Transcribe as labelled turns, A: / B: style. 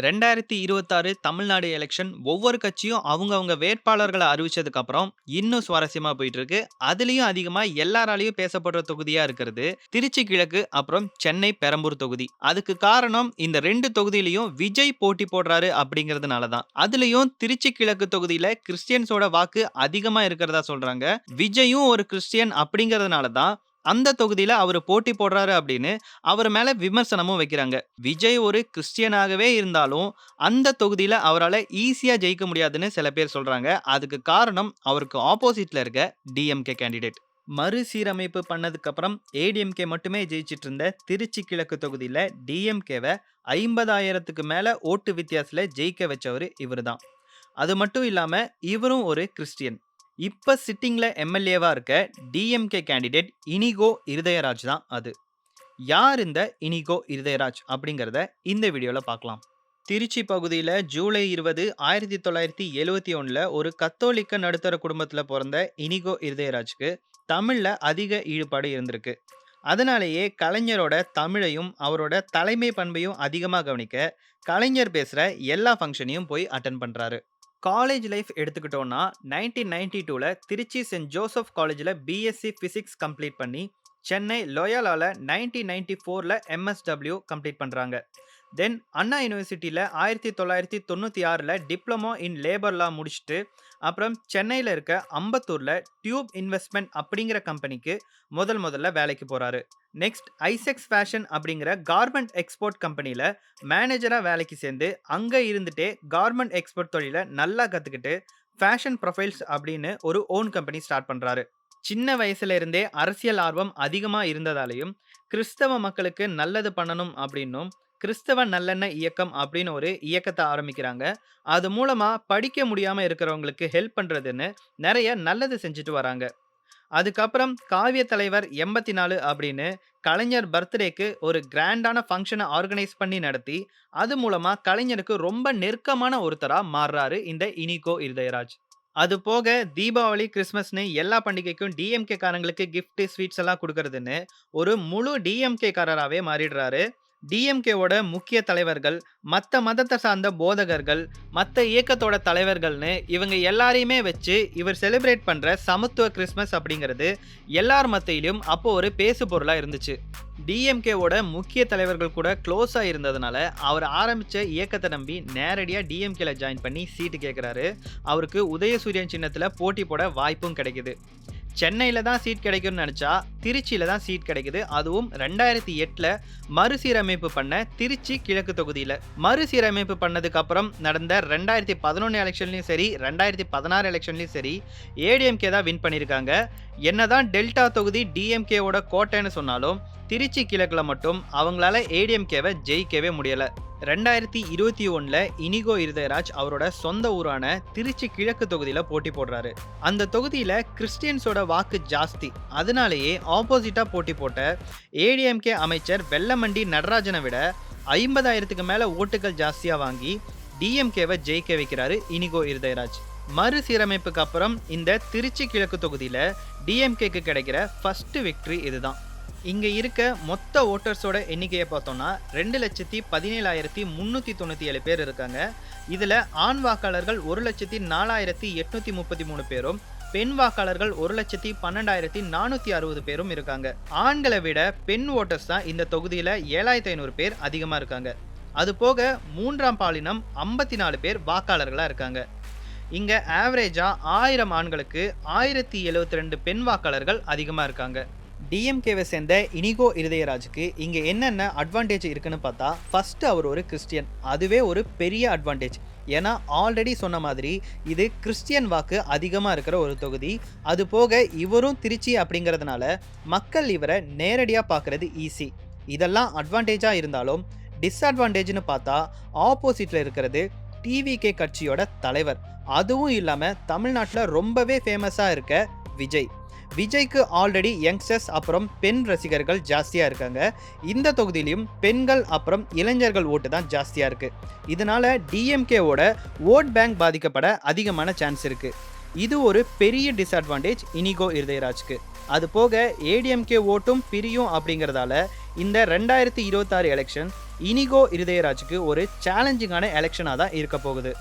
A: 2026 Tamil Nadu election ஒவ்வொரு கட்சியும் அவங்க வேட்பாளர்கள அறிவிச்சதுக்கு அப்புறம் இன்னும் சுவாரஸ்யமா போயிட்டு இருக்கு. அதிலயும் அதிகமா எல்லாராலயும் பேசப்படுற தொகுதியா இருக்கிறது திருச்சி கிழக்கு அப்புறம் சென்னை பெரம்பூர் தொகுதி. அதுக்கு காரணம் இந்த 2 தொகுதியிலயும் விஜய் போட்டி போடுறாரு அப்படிங்கிறதுனால தான். அதுலயும் திருச்சி கிழக்கு தொகுதியில கிறிஸ்டியன்ஸோட வாக்கு அதிகமா இருக்கிறதா சொல்றாங்க. விஜயும் ஒரு கிறிஸ்டியன் அப்படிங்கிறதுனால தான் அந்த தொகுதியில அவரு போட்டி போடுறாரு அப்படின்னு அவர் மேல விமர்சனமும் வைக்கிறாங்க. விஜய் ஒரு கிறிஸ்டியனாகவே இருந்தாலும், அந்த தொகுதியில அவரால ஈஸியா ஜெயிக்க முடியாதுன்னு சில பேர் சொல்றாங்க. அதுக்கு காரணம் அவருக்கு ஆப்போசிட்ல இருக்க டிஎம்கே கேண்டிடேட். மறுசீரமைப்பு பண்ணதுக்கு அப்புறம் ஏடிஎம்கே மட்டுமே ஜெயிச்சிட்டு இருந்த திருச்சி கிழக்கு தொகுதியில டிஎம்கேவ 50,000க்கு மேல ஓட்டு வித்தியாசத்துல ஜெயிக்க வச்சவரு இவருதான். அது மட்டும் இல்லாம இவரும் ஒரு கிறிஸ்டியன். இப்ப சிட்டிங்ல எம்எல்ஏவா இருக்க டிஎம்கே கேண்டிடேட் இனிகோ இருதயராஜ் தான் அது. யார் இந்த இனிகோ இருதயராஜ் அப்படிங்கிறத இந்த வீடியோல பார்க்கலாம். திருச்சி பகுதியில ஜூலை 20, 1971ல ஒரு கத்தோலிக்க நடுத்தர குடும்பத்துல பிறந்த இனிகோ இருதயராஜ்க்கு தமிழ்ல அதிக ஈடுபாடு இருந்திருக்கு. அதனாலேயே கலைஞரோட தமிழையும் அவரோட தலைமை பண்பையும் அதிகமா கவனிக்க கலைஞர் பேசுற எல்லா ஃபங்க்ஷனையும் போய் அட்டென்ட் பண்றாரு. காலேஜ் லைஃப் எடுத்துக்கிட்டோம்னா 1992ல திருச்சி சென்ட் ஜோசப் காலேஜில் பிஎஸ்சி பிசிக்ஸ் கம்ப்ளீட் பண்ணி சென்னை லோயாலால 1994ல எம்எஸ்டபிள்யூ கம்ப்ளீட் பண்ணுறாங்க. தென் அண்ணா யூனிவர்சிட்டியில் 1996ல டிப்ளமோ இன் லேபர் லா முடிச்சுட்டு அப்புறம் சென்னையில் இருக்க அம்பத்தூரில் டியூப் இன்வெஸ்ட்மெண்ட் அப்படிங்கிற கம்பெனிக்கு முதல்ல வேலைக்கு போகிறாரு. நெக்ஸ்ட் ஐசெக்ஸ் ஃபேஷன் அப்படிங்கிற கார்மெண்ட் எக்ஸ்போர்ட் கம்பெனியில் மேனேஜராக வேலைக்கு சேர்ந்து அங்கே இருந்துட்டே கார்மெண்ட் எக்ஸ்போர்ட் தொழிலை நல்லா கற்றுக்கிட்டு ஃபேஷன் ப்ரொஃபைல்ஸ் அப்படின்னு ஒரு ஓன் கம்பெனி ஸ்டார்ட் பண்ணுறாரு. சின்ன வயசுல இருந்தே அரசியல் ஆர்வம் அதிகமாக இருந்ததாலையும் கிறிஸ்தவ மக்களுக்கு நல்லது பண்ணணும் அப்படின்னும் கிறிஸ்தவ நல்லெண்ண இயக்கம் அப்படின்னு ஒரு இயக்கத்தை ஆரம்பிக்கிறாங்க. அது மூலமா படிக்க முடியாம இருக்கிறவங்களுக்கு ஹெல்ப் பண்றதுன்னு நிறைய நல்லது செஞ்சுட்டு வராங்க. அதுக்கப்புறம் காவிய தலைவர் 84 அப்படின்னு கலைஞர் பர்த்டேக்கு ஒரு கிராண்டான ஃபங்க்ஷனை ஆர்கனைஸ் பண்ணி நடத்தி அது மூலமா கலைஞருக்கு ரொம்ப நெருக்கமான ஒருத்தரா மாறுறாரு இந்த இனிகோ இருதயராஜ். அது போக தீபாவளி, கிறிஸ்மஸ்னு எல்லா பண்டிகைக்கும் டிஎம்கே காரங்களுக்கு கிஃப்ட், ஸ்வீட்ஸ் எல்லாம் குடுக்கறதுன்னு ஒரு முழு டிஎம்கே காரராவே மாறிடுறாரு. டிஎம்கேவோட முக்கிய தலைவர்கள், மத்த மதத்த சார்ந்த போதகர்கள், மத்த இயக்கத்தோட தலைவர்கள்னு இவங்க எல்லாரையுமே வச்சு இவர் செலிப்ரேட் பண்ற சமத்துவ கிறிஸ்மஸ் அப்படிங்கிறது எல்லார் மத்தியிலும் அப்போ ஒரு பேசு பொருளா இருந்துச்சு. டிஎம்கேவோட முக்கிய தலைவர்கள் கூட க்ளோஸா இருந்ததுனால அவர் ஆரம்பிச்ச இயக்கத்தை நம்பி நேரடியா டிஎம்கேல ஜாயின் பண்ணி சீட்டு கேட்கிறாரு. அவருக்கு உதயசூரியன் சின்னத்துல போட்டி போட வாய்ப்பும் கிடைக்குது. சென்னையில தான் சீட் கிடைக்கும்னு நினைச்சா திருச்சியில தான் சீட் கிடைக்குது. அதுவும் 2008ல மறுசீரமைப்பு பண்ண திருச்சி கிழக்கு தொகுதியில. மறுசீரமைப்பு பண்ணதுக்கு அப்புறம் நடந்த 2011 எலெக்ஷன்லயும் சரி 2016 எலெக்ஷன்லயும் சரி ஏடிஎம்கே தான் வின் பண்ணியிருக்காங்க. என்னதான் டெல்டா தொகுதி டிஎம்கேவோட கோட்டைன்னு சொன்னாலும் திருச்சி கிழக்குல மட்டும் அவங்களால ஏடிஎம்கேவை ஜெயிக்கவே முடியல. 2021ல இனிகோ இருதயராஜ் அவரோட சொந்த ஊரான திருச்சி கிழக்கு தொகுதியில போட்டி போடுறாரு. அந்த தொகுதியில கிறிஸ்டியன்ஸோட வாக்கு ஜாஸ்தி. அதனாலேயே ஆப்போசிட்டா போட்டி போட்ட ஏடிஎம்கே அமைச்சர் வெல்லமண்டி நடராஜனை விட 50,000க்கு மேல ஓட்டுகள் ஜாஸ்தியா வாங்கி டிஎம்கேவை ஜெயிக்க வைக்கிறாரு இனிகோ இருதயராஜ். மறுசீரமைப்புக்கு அப்புறம் இந்த திருச்சி கிழக்கு தொகுதியில டிஎம்கேக்கு கிடைக்கிற ஃபர்ஸ்ட் விக்டரி இதுதான். இங்க இருக்க மொத்த ஓட்டர்ஸோட எண்ணிக்கையை பார்த்தோம்னா 2,17,397 பேர் இருக்காங்க. இதுல ஆண் வாக்காளர்கள் 1,04,833 பேரும், பெண் வாக்காளர்கள் 1,12,460 பேரும் இருக்காங்க. ஆண்களை விட பெண் ஓட்டர்ஸ் தான் இந்த தொகுதியில 7,500 பேர் அதிகமா இருக்காங்க. அது போக மூன்றாம் பாலினம் 54 பேர் வாக்காளர்களா இருக்காங்க. இங்க ஆவரேஜா 1000 ஆண்களுக்கு 1072 பெண் வாக்காளர்கள் அதிகமா இருக்காங்க. டிஎம்கேவை சேர்ந்த இனிகோ இருதயராஜுக்கு இங்க என்னென்ன அட்வான்டேஜ் இருக்குன்னு பார்த்தா, ஃபர்ஸ்ட் அவர் ஒரு கிறிஸ்டியன். அதுவே ஒரு பெரிய அட்வான்டேஜ். ஏன்னா ஆல்ரெடி சொன்ன மாதிரி இது கிறிஸ்டியன் வாக்கு அதிகமாக இருக்கிற ஒரு தொகுதி. அது போக இவரும் திருச்சி அப்படிங்கிறதுனால மக்கள் இவரை நேரடியாக பார்க்கறது ஈஸி. இதெல்லாம் அட்வான்டேஜாக இருந்தாலும் டிஸ்அட்வான்டேஜ்னு பார்த்தா ஆப்போசிட்ல இருக்கிறது டிவிகே கட்சியோட தலைவர். அதுவும் இல்லாமல் தமிழ்நாட்டில் ரொம்பவே ஃபேமஸாக இருக்க விஜய். விஜய்க்கு ஆல்ரெடி யங்ஸ்டர்ஸ் அப்புறம் பெண் ரசிகர்கள் ஜாஸ்தியாக இருக்காங்க. இந்த தொகுதியிலையும் பெண்கள் அப்புறம் இளைஞர்கள் ஓட்டு தான் ஜாஸ்தியாக இருக்குது. இதனால டிஎம்கேவோட ஓட் பேங்க் பாதிக்கப்பட அதிகமான சான்ஸ் இருக்குது. இது ஒரு பெரிய டிஸ்அட்வான்டேஜ் இனிகோ இருதயராஜ்க்கு. அது போக ஏடிஎம்கே ஓட்டும் பிரியும் அப்படிங்கிறதால இந்த 2026 எலெக்ஷன் இனிகோ இருதயராஜுக்கு ஒரு சேலஞ்சிங்கான எலெக்ஷனா தான் இருக்க போகுது.